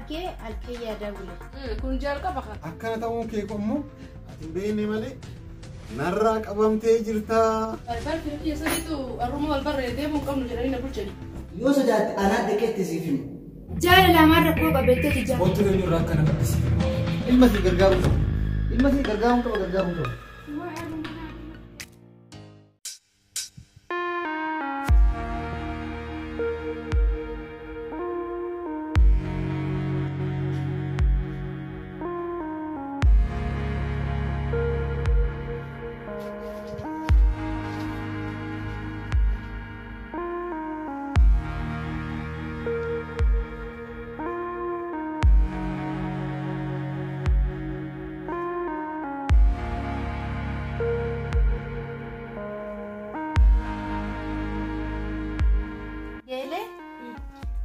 argee halkan yaada bule. Kun jalqaba kan. Akkana ta'uun kee qommoo ati beekne malee narraa qabamtee jirta. Albaan firii keessattuu arruma wal barree deemuun qabnu jedhanii na bulchani. Yoo sodaate anaa deekeetti siif himu. Jaalalamaa rakkoo qabeettee ija. Wanti inni irraa akkana maddisi. Ilma si gargaaruu qaba. Ilma si gargaaruu qaba.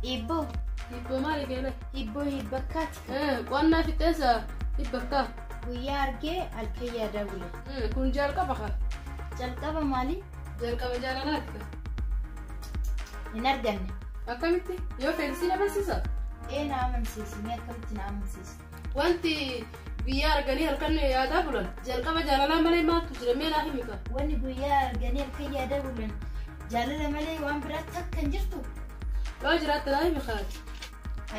Ibu maali keele? Ibu bakkaati. Qonnaa fixeessa bakka. Guyyaa argee halkan yaada bule. Kun jalqaba kan. Jalqaba maali? Jalqaba jaalalaati kan. Hin arganne. Akkamitti? Yoo fe'isii na barsiisa? Na amansiisni akkamitti na amansiisa? Wanti guyyaa arganii halkan yaadaa bulan jalqaba jaalalaa malee maaltu jira mee naa himi kan? Wanni guyyaa arganii halkan yaada bulan jaalala malee waan biraatti akka hin jirtu. Loo jiraatti naa himi kan.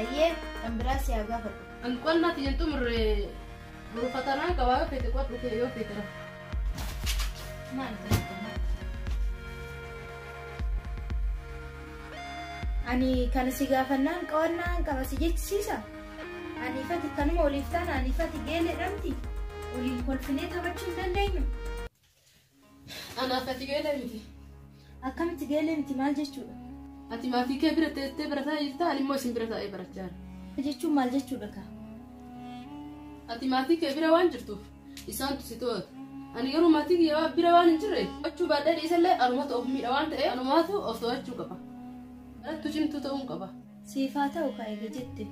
Ayyee kan biraa si haa gaafadhu. An qonnaati jentu murree buufatanaan qabaa yoo feete qodhu kee yoo feete dha. Maal ta'e? Ani kan si gaafannaan qawannaan qaba si jechisiisa. Aniifati kanuma oliif taana aniifati geelee dhamti. Oliin kolfinee taphachuu hin dandeenyu. Anaafati geelee miti. Akkamitti geelee miti maal jechuudha? Ati maatii kee bira teessee barataa jirta ani immoo isin bira taa'ee barachaa jira. Jechuun maal jechuudha kaa? Ati maatii kee bira waan jirtuuf isaantu si to'atu. Ani garuu maatii kee bira waan hin jirre to'achuu baadhee dhiisallee anumatu of miidha waan ta'eef anumaatu of to'achuu qaba. Barattuu cimtuu ta'uun qaba. Siifaa ta'u kaa eega jette.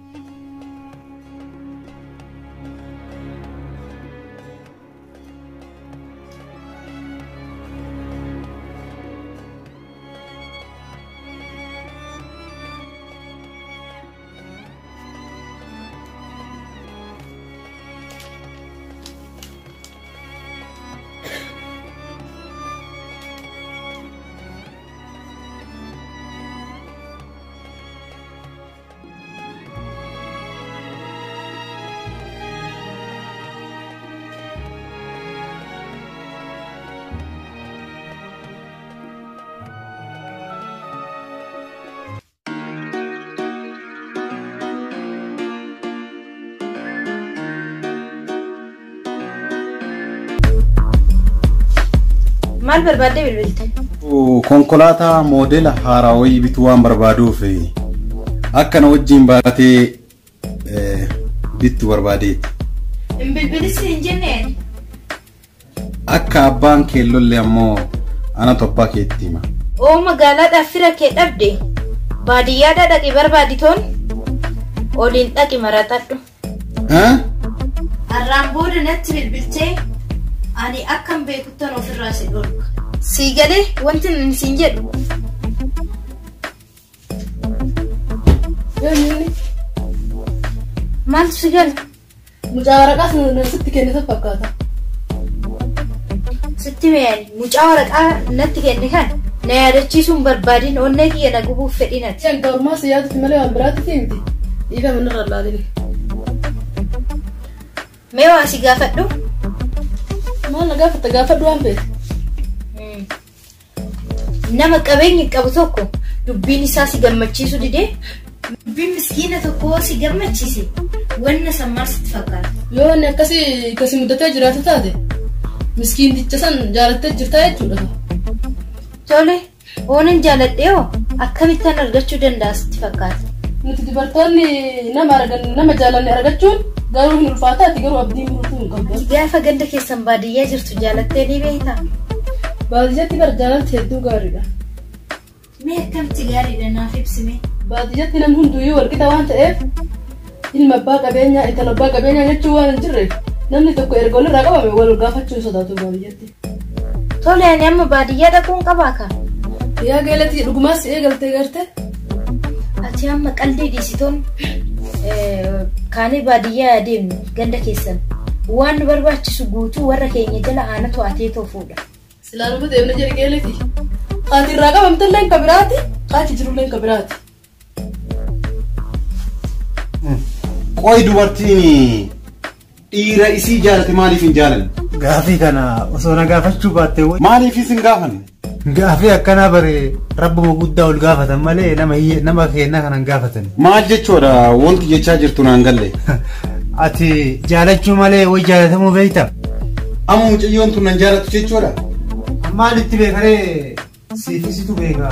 Maal barbaadde bilbilte? Konkolaataa moodela haarawaa bituu waan barbaaduuf akkana wajjin baatee bittu barbaadeeti. Hin bilbilisi hin jenneen? Akka abbaan keellolle ammoo ana tobbaa keetti hima. Oo magaalaadhaaf fira kee dhabde baadiyyaadhaa dhaqi barbaaditoon oliin dhaqi maraxadhu. Har'aan booda natti bilbiltee ani akkam beekuttan ofirraa si dhorka. Sii galee wanti nuti siin jedhu. Maaltu si gala? Mucaa waraqaa sitti kennite fakkaata. Sitti meeyyaani mucaa waraqaa natti kenne kan na yaadachiisuun barbaadin onnee kiyya na gubuuf fedhinati. Shan ga'ummaa si yaadatu malee waan biraatti miti. Dhiiga manarra laalini. Mee waa si gaafadhu? Maal na gaafatta gaafadhu waan feete? Nama qabeenyi qabu tokko dubbiin isaa si gammachiisu didee dubbiin miskiina tokko si gammachiise wanna sammaar sitti fakkaata. Yoo wanni akkasii muddatee jiraatu taate miskiinticha san jaalattee jirtaa jechuudha. Tole oonin jaaladhee hoo akkamittaan argachuu danda'a sitti fakkaata? Nuti dubartoonni nama jaalanne argachuun garuu hin ulfaataati garuu abdii murtuu hin qabdu. Gaafa ganda keessan baadiyyaa jirtu jaalattee ni beektaa? Baadiyyatti bara jaalalti hedduu gaariidha. Mee akkamitti gaariidha naaf ibsime? Baadiyyatti namni hunduyyuu walqixa waan ta'eef ilma abbaa qabeenyaa intala abbaa qabeenyaa jechuun waan hin jirre namni tokko erga walirraa qabame wal gaafachuu sodaatu baadiyyatti. Tole ani amma baadiyyaa dhaquun qabaa kaa? Yaa geelatti dhugumaas eegaltee garte? Ati amma qalbii dhiisitoon kaanee baadiyyaa adeemnu ganda keessan waan nu barbaachisu guutuu warra keenya jala aana to'atee toofuudha. Silaanuma deemna jedhe geeleti. Haati irraa qabamtallee hin kabiraati. Haati jirullee hin kabiraati. Qoy dubartiin dhiira isii jaalate maaliif hin jaalanne? Gaafii kana osoo na gaafachuu baatte maaliif isin gaafanne? Gaafii akkanaa bare rabbuma guddaa ol gaafatan malee nama keenya kanan gaafatan. Maal jechuudha wanti jechaa jirtu naan galle? Ati jaalachuu malee way jaalatamuu beekta? Amma mucayyoon tun nan jaalatu jechuudha? Maalitti beekaree siifisitu beeka?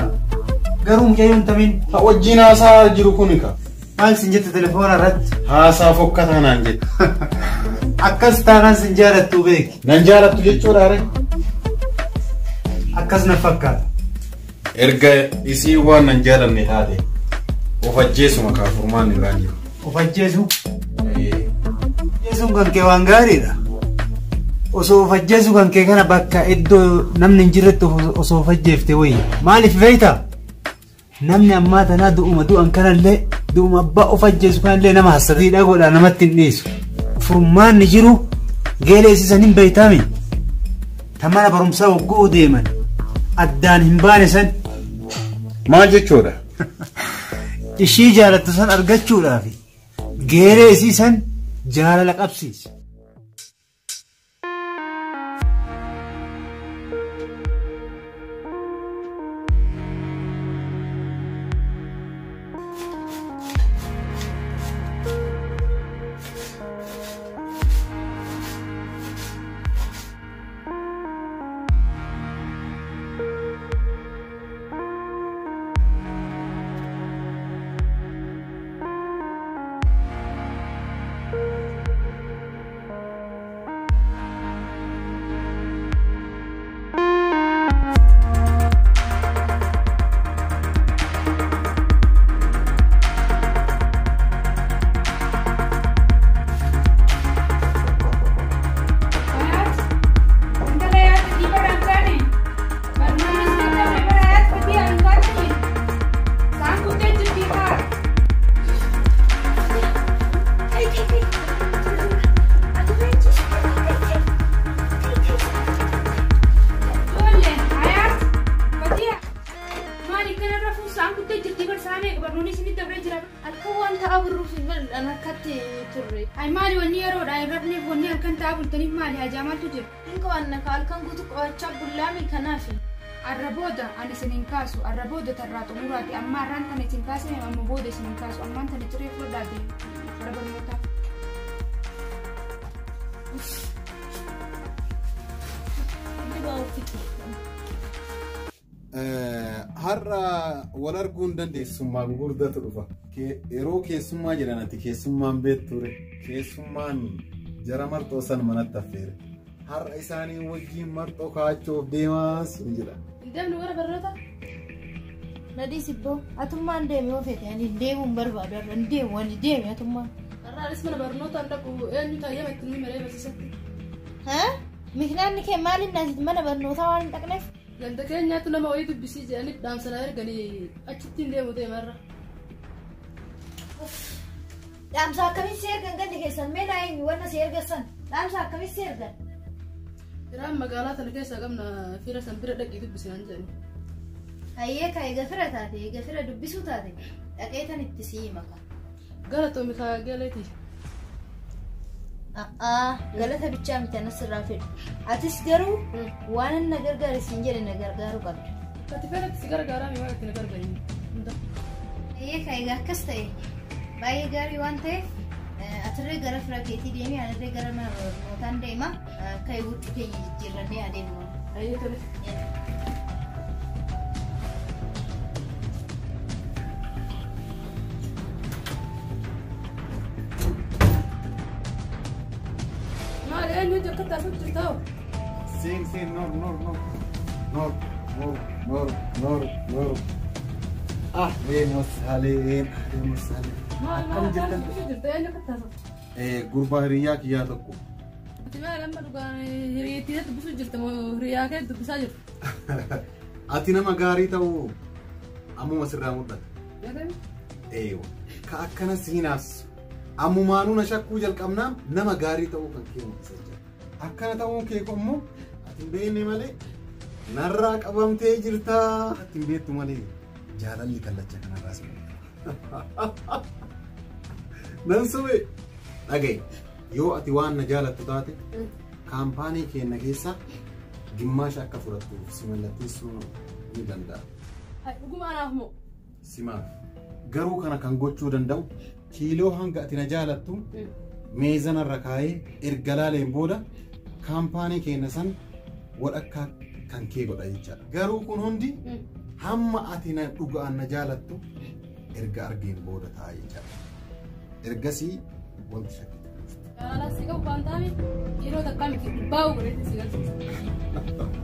Garuu mucayyoon tamiin wajjin haasaa jiru kuni ka? maal sin jette telefoona irratti? Haasaa fokkataa naan jette. Akkas taanaan sin jaalattu beeki. Nan jaalattu jechuudha are? Akkas na fakkaata. Erga isii waan nan jaalanne taate of ajjeesuma kaa furmaan irraan jiru. Of ajjeesu? Ajjeesuun kan kee waan gaariidha. Osoo of ajjeesu kan kee kana bakka iddoo namni hin jirretti osoo of ajjeefte wayya. Maaliif beektaa? Namni ammaa tanaa du'an kanallee du'uma abbaa of ajjeesu kanallee nama hassasiidha godha namatti hin dhiisu. Furmaanni jiru geelee isiisan hin beeytaami. Tamana barumsaa waggoo deeman addaan hin baane san. Maal jechuudha? Ishii jaalattu san argachuudhaaf geelee isiisan jaalala qabsiisa. Ay mali wani yaro da rabne wani kan tabul tani mali hajama tujir inko anna kal kan gutu qacha bullami kanafi arraboda ani sinin kasu arraboda tarratu murati amma ran tan tin kasu amma boda sinin kasu amma tan tire furda de arabal mota har'a wal arguun dandeessummaan gurgurdatu dhufa. Yeroo keessummaa jedhanati keessummaan beekture keessummaan jara marxoo san manatti affeere. Har'a isaanii wajjin marxoo kaachuuf deemaas ni jira. Deemnu gara barnoota? Nadii sibboo atummaan deeme yoo feete ani deemuun barbaadu har'a deemu wani deeme atummaan. Har'aanis mana barnoota dhaqu eenyu taayyaa itti ni maree barsiisatti. Miknaanni kee maaliin naasiti mana barnootaa waan hin dhaqneef? Ganda keenyaatu nama wayii dubbisii jedhanii dhaamsanaa erganii achitti hin deemu deemarra. Dhaamsa akkamitti si ergan gandi keessan mee naa eenyu wanna si ergassan dhaamsa akkamitti si ergan? Iraan magaalaa tana keessaa qabna fira san bira dhaqii dubbisinaan jedhani. Hayyee ka eega fira taate eega fira dubbisuu taate dhaqee tan itti sii maka. Galatoomi kaa galeeti. Galata bichaa miti anas irraa fedhu. Atis garuu waan na gargaare siin jedhe na gargaaruu qabdu. Ati fedhatti si gargaaraa mi waan itti na gargaarini. Hayyee ka egaa akkas ta'e baay'ee gaarii waan ta'eef atirree gara fira keetii deemee anarree gara mana barnootaan deema akka huccuu keenya jijjiirrannee adeemnu. Hayyee tole. Eenyu jakkata asut jirtao? Sing, nor. Vemos sale. Maal jirta eenyu jakkata asut? Gurbaa hiriyaa kiyyaa tokko. Ati maal amma dhugaa hiriyeettii dubbisuu jirta moo hiriyaa kee dubbisaa jirtu? Ati nama gaarii ta'uu ammuma sirraa mul'ata. Ka akkana siinaas ammumaanuu na shakkuu jalqabnaan nama gaarii ta'uu kan kee mul'isa jira. Akkana ta'uun kee immoo ati hin beekne malee narraa qabamtee jirtaa ati hin beektu malee jaalalli kallacha kanarraas nan sube dhagaye yoo ati waan na jaalattu taate kaampaanii keenya keessa gimmaasha akka fudhattuuf si mallatteessuu ni danda'a. Dhugumaanaaf moo? Simaaf garuu kana kan gochuu danda'u kiiloo hanga ati na jaalattu meezanarra kaayee erga laaleen booda kaampaanii keenya san walakkaa kan kee godha jechaadha. Garuu kun hundi hamma ati na dhugaan na jaalattu erga argeen booda ta'a jechaadha. Ergasii wanti shakkii. Jaalala si qabu waan ta'eef yeroo takkaa miti baa'u godhetti si galchisa.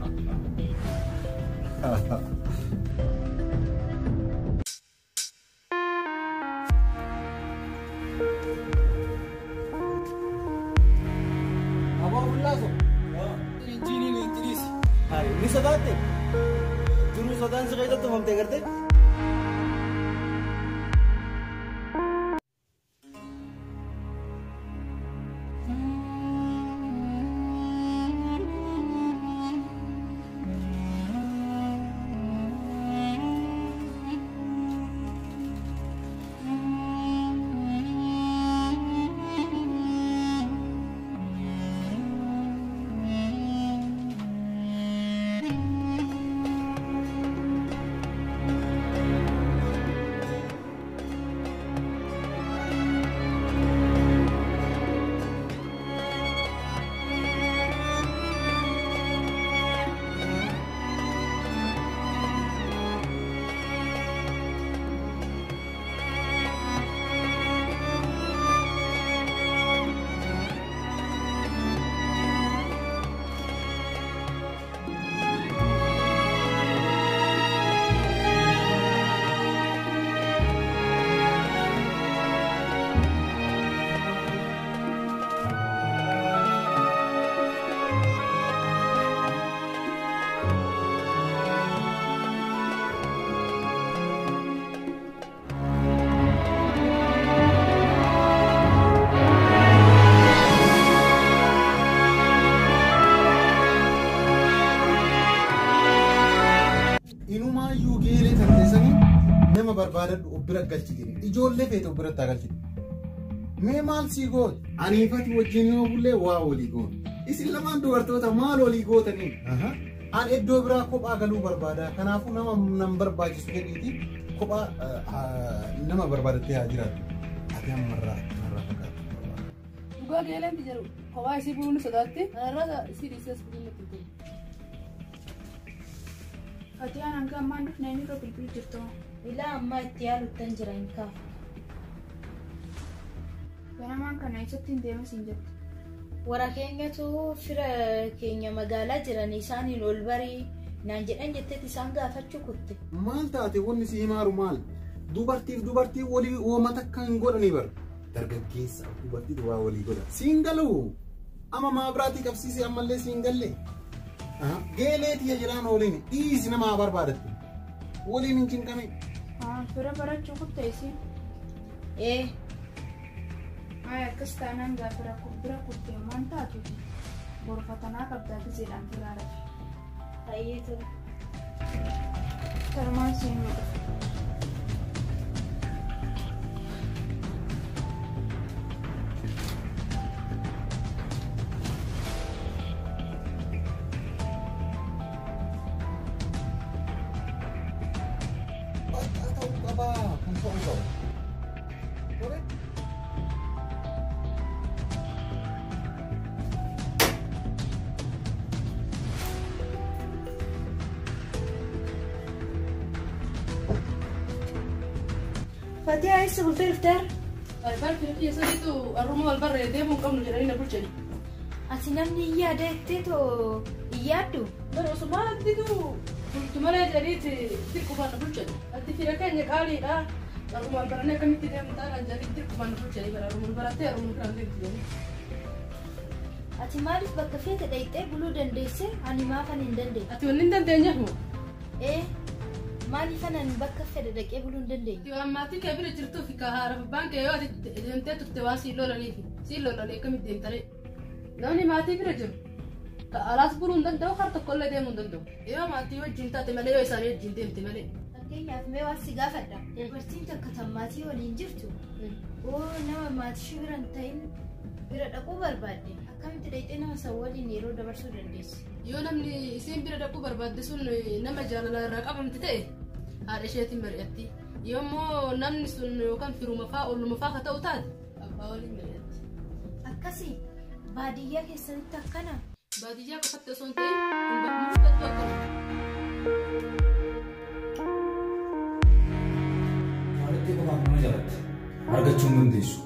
Ni sodaate? Duruu sodaan si keessatti uumamtee gartee? barbaadadhu obbira galchitini ijoollee feete obbira galchitini mee maal sii goot aniifati wajjin yoo bullee waa walii goot isin lamaan dubartoota maal walii gootanii an iddoo biraa kophaa galuu barbaada kanaafuu nama nan barbaachisu jedhiiti kophaa nama barbaadattee haa jiraatu ati ammarraa fakkaatu dhugaa geeleen jiru kophaa isii buluun sodaatti irraa isii dhiisees buluun itti ati aan hanga ammaan dhufnee inni irra bilbiluu jirtu ilaa ammaa itti yaaluuttan jira hin kaafu. Ganamaan kana eessatti hin deemas hin jettu. Warra keenyatu fira keenya magaalaa jiran isaaniin ol barii naan jedhan jetteeti isaan gaafachuu kutte. Maal taate wanni si himaaru maal? Dubartii walii uumata kan godhanii bar. Dargaggeessa dubartii waa walii godha. Siin galuu ama maabiraatii qabsiisee ammallee siin galle. Geeleetii jiraan waliin dhiisi nama barbaadatte. Waliin hin cinqame. Fira barachuu kutte isin. Ay akkas taanaan gaafira bira kuttee waan taatuuti. Borfatanaa qabdaa gizeedhaan firaadha. Hayyee ture. Tarmaan siin godha. Fatih ayısı buldu iftar. Albar filmi yasalitu arruma albar deemu qabnu jedhanii na bulchani. Ati namni iyyaada jettee too iyyaaddu. Bara osuma attitu tumala jedhiiti tirqubaan na bulchani. Atti fira keenya qaaliidha. Arruma albaranii akkamitti deemtaa kan jedhanii tirqubaan na bulchani bara arruma barattee arruma biraan deemti jedhani. Ati maaliif bakka feete dhayxee buluu dandeesse ani maafan hin dandeenye. Ati wanni hin dandeenyeef moo? Maaliif anan bakka fedhe dhaqee buluu hin dandeenye? Yoo ammaatii kee bira jirtuu fi kahaara baankee yoo ati deemtee turte waan siin lolaniifi siin lolanii akkamitti deemtanii namni maatii bira jiru alaas buluu hin danda'u har tokkollee deemuu hin danda'u yoo maatii wajjin taate malee yoo isaanii wajjin deemte malee. Fakkeenyaaf mee waan si gaafadha. Dubartiin takka tan maatii waliin jirtu oo nama maatii bira hin ta'in bira dhaquu barbaadde akkamitti dhaqxee nama san waliin yeroo dabarsuu dandeessi? Yoo namni isiin bira dhaquu barbaadde sun nama jaalala irraa qabamti ta'e haadha isheetiin mari'atti. Yoommoo namni sun yookaan firuma fa'aa olluma fa'aa ta'u taate abbaa waliin mari'atti. Akkasii baadiyyaa keessatti akkana. Baadiyyaa qofatti osoo hin ta'in bakka akkana. Maalitti qofaaf nama jaalatti argachuu hin dandeessu.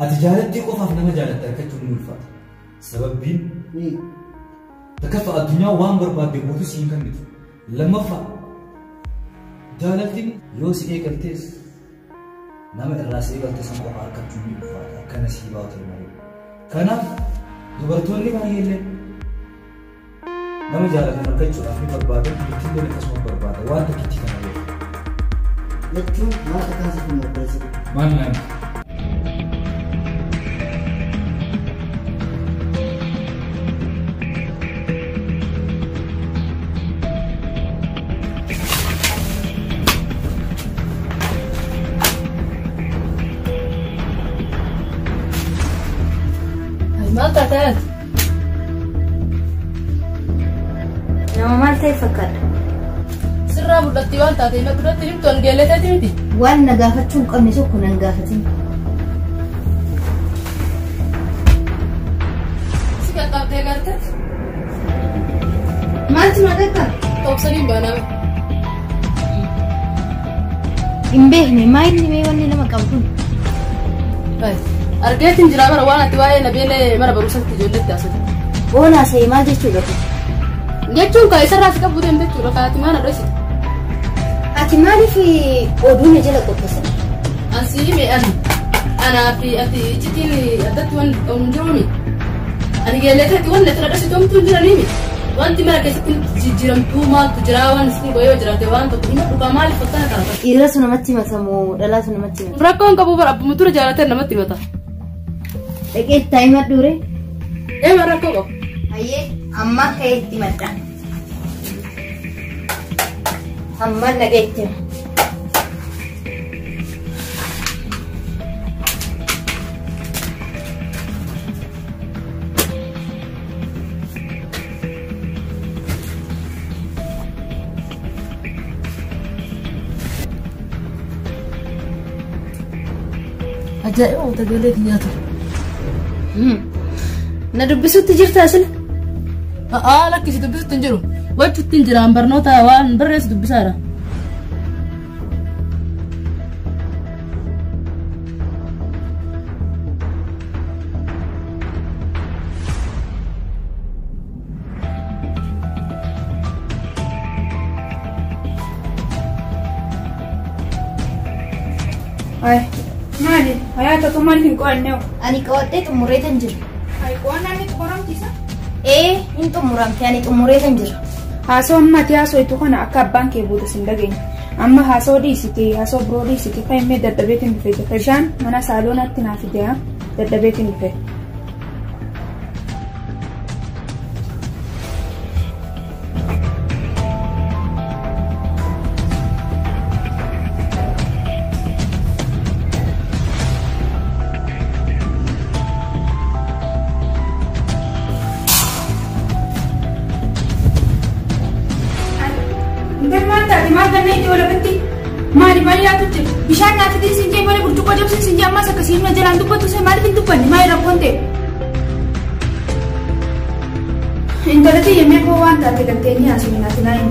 Ati jaalattii qofaaf nama jaalatte argachuun ni ulfaata. Sababbiin takkaffaa addunyaa waan barbaadde guutuu siin kennitu. Lammaffaa jaalattiin yoo si eegaltees nama irraa si eegalte san qofa argachuun ni ulfaata. Akkana sii baatu malee. Kanaaf dubartoonni baay'eellee nama jaalatan argachuudhaaf ni barbaadan ittiin akkasuma barbaada waan tokkitti kana yoo. Jechuun maal akkasii kun barbaachisa? Maal nama? Maal taatee? Nama maal ta'e fakkaata? Sirraa mul'atti waan taatee na duratti himtu angeelleteeti miti. Waan na gaafachuu hin qabne tokko nan gaafatin. Si qaxxaabdee garte? Maaltu na dhaqqa? Toobsanii baaname. Hin beekne maa inni mee wanni nama qabu kun? Argeetiin jira bara waan ati waa'ee nabeelee mana barumsaatti ijoolletti haasa'e. Boona ta'e maal jechuudha kun? Jechuun kan isarraa si qabu deemte jechuudha kan ati maana dhoysite. Ati maaliif oduu na jala qopheessan? Ansii hime anaa fi ati iccitiin addatti waan qabu hin jiruuni. Ani geelleeteetti waan natti dhoysite homtuu hin jiraniimi. Wanti mara keessatti jijjiiramtuu maaltu jira waan isin goyoo jiraate waan tokko hima dhugaa maaliif akkana taata? Dhiiratu namatti himatamu dhalaatu namatti himata. Rakkoon qabu bara abbuma ture jaalatee namatti himata. Dhaqee itti himadhu ree? Eema rakkoo qabu. Hayyee amma ka'ee itti himadha. Amma dhaqee itti hima. Ajaa'iba wanta galee nyaata. Na dubbisuutti jirta asila? Lakkisi dubbisuutti hin jiru. Wachuutti hin jiraan barnoota waan barreessu dubbisaadha. Maali? Hayaata tu maaliif hin qo'anne? Ani qawadhee xumureetan jira. Qo'annaan ni xumuramtiisa? Hin xumuramte ani xumureetan jira. Haasoo mati haasoo itu kana akka abbaan kee buuta sin dhageenye. Amma haasoo dhiisite haasoo biroo dhiisite fayyimee dadhabeetiin dhufe jira. Bishaan mana saaloonatti naaf ijaa dadhabeetiin dhufe. Mali aku cek, bisa nanti di sini boleh bertukar jam sini jam masa kesini jalan tuh tuh saya mali pintu pan, mai raponte. Internet ya memang kawan tapi katanya asli nanti lain.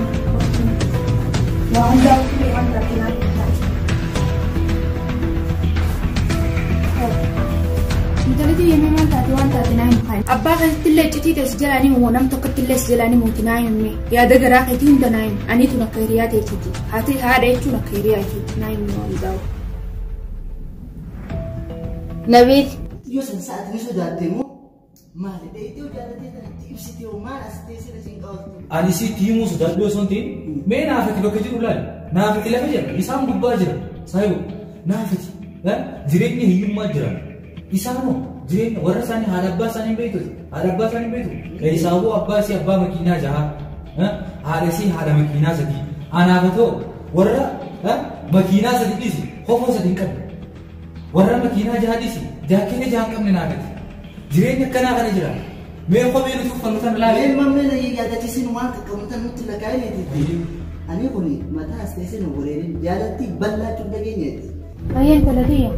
Mau anda kawan tapi lain. Internet ya memang kawan tapi lain. Abah kan tilla citi des jalani mau nam tokat tilla jalani mau tinain me. Ya ada gerak itu indah nain. Ani tu nak kerja deh citi. Hati ada itu nak kerja itu nain mau idau. Nabil. Yo san saat ini sudah temu. Maali dheedhii jaalatee kanatti ibsitee maal as teessee na siin qabatu. Ani si tiimuu sodaadhoo osoo hin ta'in mee naafati bakka jiru laal naafati lafa jira isaan gubbaa jira saayibu naafati jireenyi hiyyummaa jira isaanoo jireenya warra isaanii haadha abbaa isaanii beektu isaawoo abbaa isii abbaa makiinaa jaha haadha isii haadha makiinaa sadii anaafatoo warra makiinaa sadii dhisi hofoo sadii hin qabne warra makiinaa jaha dhisi jaakkeenya jaha hin qabne naafati jireenya akkanaa kana jira mee kophee nuti uffannutan laale Mamma na yaadachiisin waan qaqqabutan nutti lakaa'ee ani kun mataa as teessee na wareerin jaalatti bal'aachuu dhageenyeeti. Baay'een talatiyya.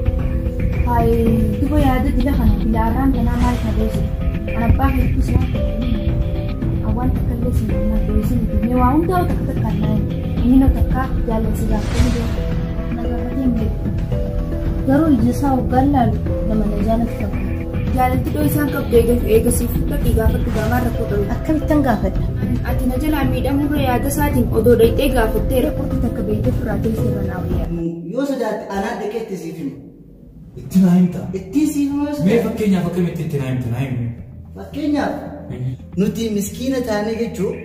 Hayi duba yaada dila kana ilaaraan kanaa maal kabeessu. Ana abbaa hedduu si waan awwaan takka illee si nama beesin mee waa hundaa takka takka naan inni na takka jaallatsi gaafatanii beeku. Nagaafatee hin beeku. Garuu ija isaa hoggaan laalu nama na jaalatti qabu. Jaalatti dhoo isaan qabdu eegasiif dhaqii gaafadhu gaamaan rakkoo qabu. Akkamittan gaafadha? Ati na jalaa miidhamurra yaada isaatiin odoo dhayxee gaafattee rakkooti takka beektee furaatee sirra naawayyaa. Yoo sodaatte anaa dhaqeetti siif himu. itti naa himta Ittiin siif himu. mee fakkeenyaaf akkamitti itti naa himta naa himu Fakkeenyaaf nuti miskiina taanee jechuun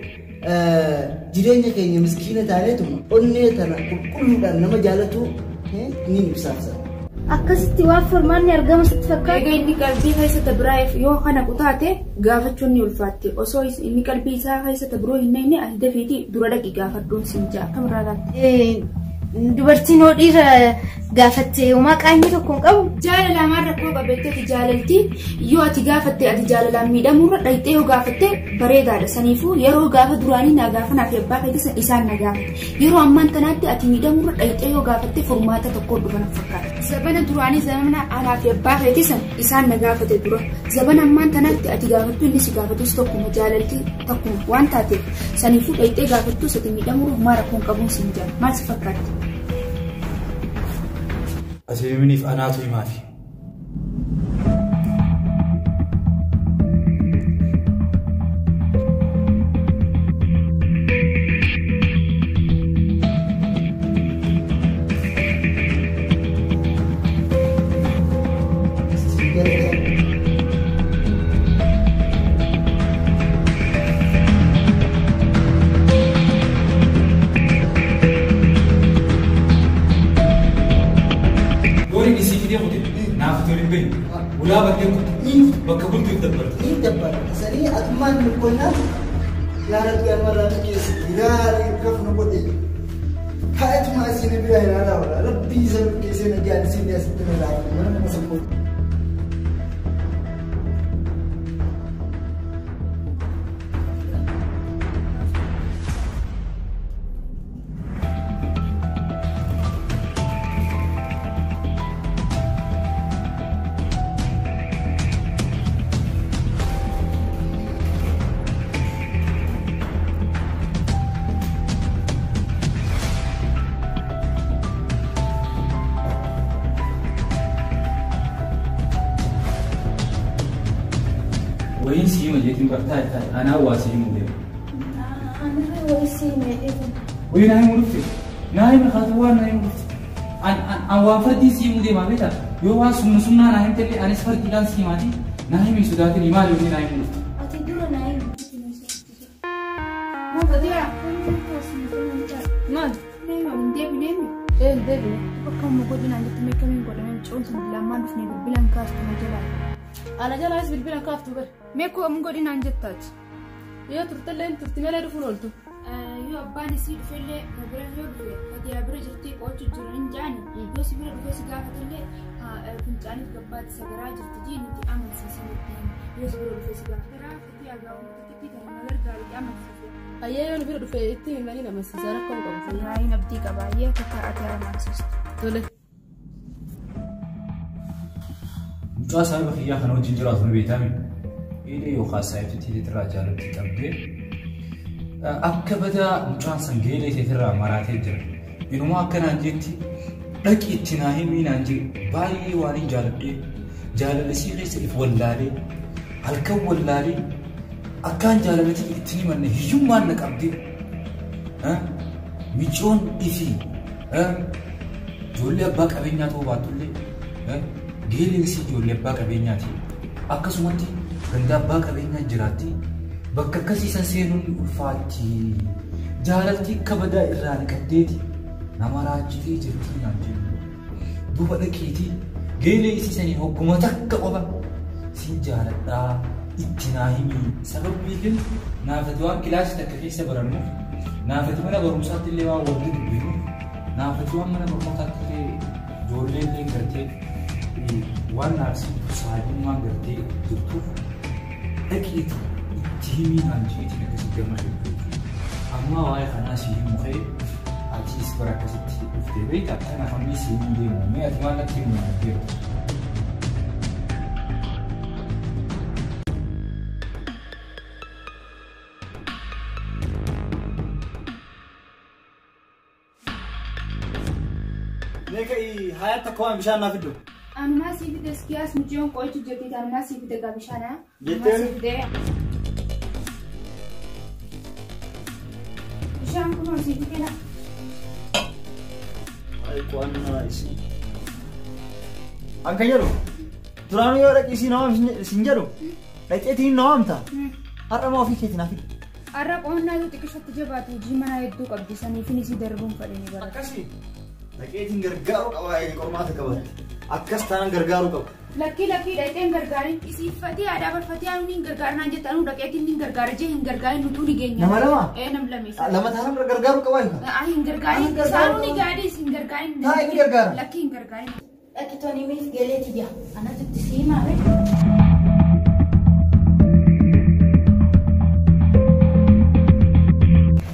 jireenya keenya miskiina taaneetuma onnee tana qulqulluudhaan nama jaalatu ni ibsaafsa. Akkasitti waan formaanni argama sitti fakkaata. Egaa inni qalbii keessatti biraa'eef yoo kana kutaate gaafachuun ni ulfaatte. Osoo inni qalbii isaa keessatti biroo hin nayne ati dafeetii dura dhaqi gaafadhuun siin ja'a akkamirraa laatti. Dubartiin hoo dhiira gaafatte uumaa qaanyii tokko hin qabu. Jaalalaan rakkoo qabeetteeti jaalaltii yoo ati gaafatte ati jaalalaan miidhamurra dhayxee yoo gaafatte bareedaadha saniifuu yeroo gaafa duraanii naa gaafan ati abbaa keessa isaan na gaafate yeroo ammaan tanaatti ati miidhamurra dhayxee yoo gaafatte furmaata tokko dhufan fakkaata. Zabana duraanii zabana anaa fi abbaa keessa isaan na gaafate dura zabana ammaan tanaatti ati gaafattu inni si gaafatus tokkuma jaalaltii tokkuma waan taateef saniifuu dhayxee gaafattu ati miidhamurra homaa rakkoon qabuun siin jala maal si fakkaata? Aseeminiif anaatu himaafi. Udah bagian bakka bultu dabbar. Ini dabbar. Sani atman nukonan larat yang malam kis. Ilari kafnu bodi. Kait masih ni biar ada orang. Lebih sebab kisah ni jadi sini asal lagi. Mana masuk pun. Wayin sih menjadi bertanya, anak wasi mungkin. Anak wasi mungkin. Wayin naik mulut sih, naik berkhatuan naik mulut. Awal fardi sih mungkin mana beta? Yo was sumna naik tadi, anis fardi dan sih mati, naik mi sudah tadi lima lima naik mulut. Ati dulu naik. Mau kerja? Man, Dia bini. Devi. Kamu kau jangan jadi mereka mengkodam cuma selama duf ni bilang kas tu majalah. Ana jala is bilbilan kaaftu bar. Meeku amgoodin aan jettaati. Yoo turtalleen turti malee dhufuun ooltu. Yoo abbaan isii dhufellee bira yoo dhufe ati bira jirti qoochu jiru hin jaani. Yoo si bira dhufe si gaafatallee fincaaniif gabbaatti sagaraa jirti jii nuti amansiisanitti. Yoo si bira dhufe si gaafataraa fi agaa'umatti kana magargaarii amansiise. Ayyee yoo bira dhufe itti himanii amansiisaa rakkoon qabu. Yaa'iin abdii qabaayyee akka ati amansiistu. Tole. Mucaa sahiba kiyyaa kana wajjin jiraatu ni beekami. Inni yookaan saayibsiitii teetirraa jaalatti qabdee akka badaa mucaan san geelee teetirraa maraatee jira. Inumaa akkanaan jetti dhaqi itti naa himii naan jedhe baay'ee waan hin jaaladhee jaalallisii keessa if wallaalee halkan wallaalee akkaan jaalalatii itti himanne hiyyummaan na qabdee micoon ifii ijoollee abbaa qabeenyaa ta'uu baattullee geeleensi ijoollee abbaa qabeenyaati akkasumatti ganda abbaa qabeenyaa jiraatti bakka akkasiisan seenuun ulfaatti jaalaltii kabadaa irraa naqaddeeti nama raajjitee jirti naan jennu duuba dhaqiitii geelee isiisanii hogguma takka qofa siin jaaladhaa itti naa himii sababbiitiin naafati waan kilaasii takka keessa barannuuf naafati mana barumsaatti illee waan walitti dubbinu naafati waan mana barumsaatti illee ijoollee illee gartee waan naafsi saayidummaan gartee jirtuuf dhaqiitii itti himii naan jeetiin akkasii gammadu amma waa'ee kanaa si himu ka'e achiis bara akkasitti dhuftee beekta kanaaf ammi si himuu deemu mee ati maal natti himu naan jedhu. Neekai hayata kwa bishaan naaf iddoo. Anumaa si fide skiyaas mucayyoon qo'achuu jirti anumaa si fide gaa bishaanaa. Jettee? Bishaan kunoo si fide. Ay kuanna isi. Angka jedhu duraanuu yoo dhaqii nama isin jedhu dhaqeetiin nama amta. Har'a moo ofii keetiin hafi. Har'a qonnaa yoo xiqqeessatti jabaatu hojii manaa hedduu qabdisanii fi nisii darbuun fadhanii barata. Akkasii dhaqeetiin gargaaruu qaba qormaata qaba. Akkas taanaan gargaaruu qaba. Lakkii dhaqeen gargaarin isiiffatee aadaa barfatee aanu hin gargaarnaan jettanuu dhaqeetiin hin gargaara jee hin gargaarin nutuu ni geenya. Nama lama? Nam lama. Lama taanaan gargaaruu qaba. Hin gargaarin isaanuu ni gaadis hin gargaarin. Taa hin gargaara. Lakkii hin gargaarin. Dhaqitoonni miif galeeti jaa. Anatu itti siimaame.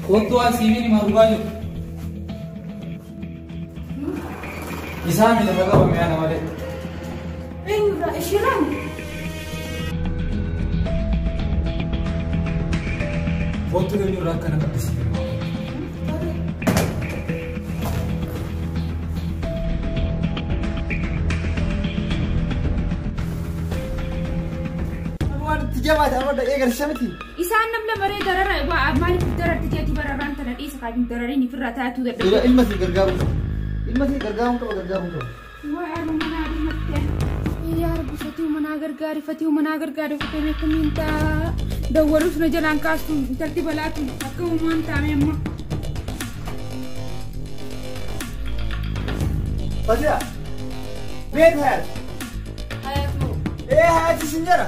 Kottu waan siimiin himaa dhugaa jiru. Isaan lafa qabame yaada malee. Eenyurraa ishiraan? Kottu eenyurraa akkana qabbisiifama. Jabaate amma dhaqee galcha miti. Isaan nam lamaree darara maaliif dararti jeetii bararaan tana dhiisa kaatiin darariin ifirraa taa'atuu dadhabu. Ilma si gargaaruu qaba. Ilma si gargaaruu qaba. Waa aalu manaa dhimattee. Yaa rabbi fatii manaa gargaari fatee beekamiin ta'a. Dawwaluuf na jalaan kaastu intalti balaatu akka uumaan taa'ame amma. Fatiha. Beet hayat. Hayatu. Hayat isin jara.